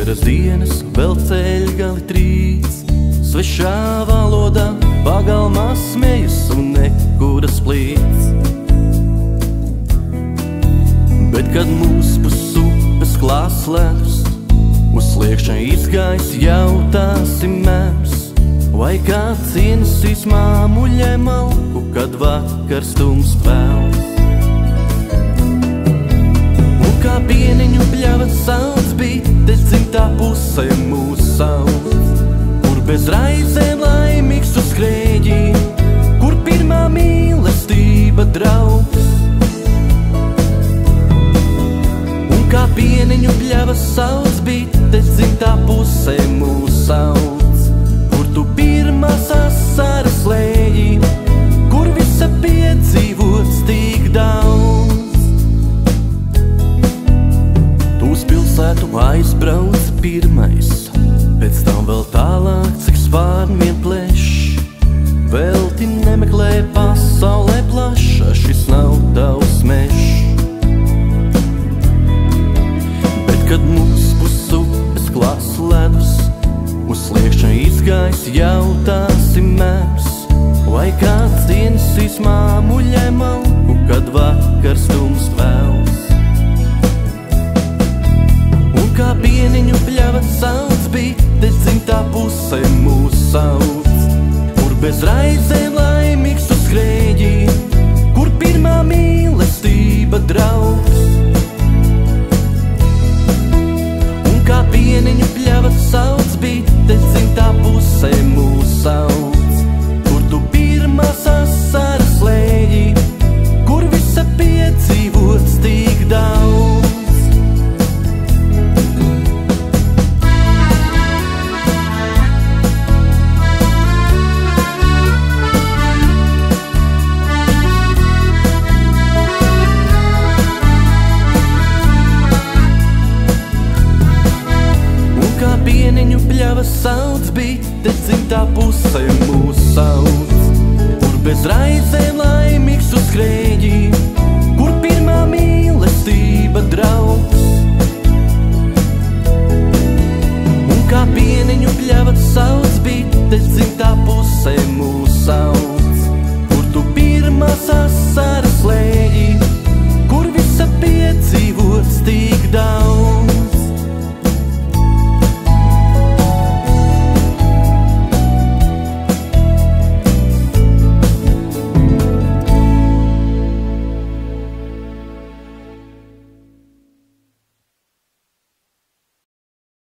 Vasaras dienas vēl ceļgali trīc, svešā valodā pagalmā smejas un nekuras plīts. Bet kad mūs pus upes klās ledus, uz sliekšņa izgājis jautāsim mēs, vai kāds ienesīs māmuļai malku, kad vakars tums pēls. Un kā pieniņu bļava sauc bites, dzimtā pusē mūs sauc, kur bez raizēm laimīgs uz skrēģī, kur pirmā mīlestība draugs. Un kā pieniņu bļava sauc bites, dzimtā pusē mūs sauc, kur tu pirmās asaras lēji, kur visa piedzīvots tik daudz. Tu uz pilsētu aizbrauc pirmais, pēc tam vēl tālāk, cik spārni vien pleš. Velti nemeklē pasaulē plaša, šis nav tavs mežs. Bet kad mūs pus upes klās ledus, uz sliekšņa izgājis jautāsim mēs, vai kāds ienesīs māmuļai malku, kad vakars tums pēls. Un kā pieniņu bļava sauc bites, dzimtā pusē mūs sauc, kur bez raizēm laimīgs uz skrēģī, kur pirmā mīlestība draugs. Un kā pieniņu bļava sauc bites, dzimtā pusē mūs sauc, kur tu pirmās asaras lēji, kur visa piedzīvots tik daudz. Pieniņu bļava sauc bites, dzimtā pusē mūs sauc, kur bez raizēm laimīgs uz skrēģī, kur pirmā mīlestība draugs. Un kā pieniņu bļava sauc bites, dzimtā pusē mūs sauc, kur tu pirmās asaras lēji, kur visa piedzīvots tik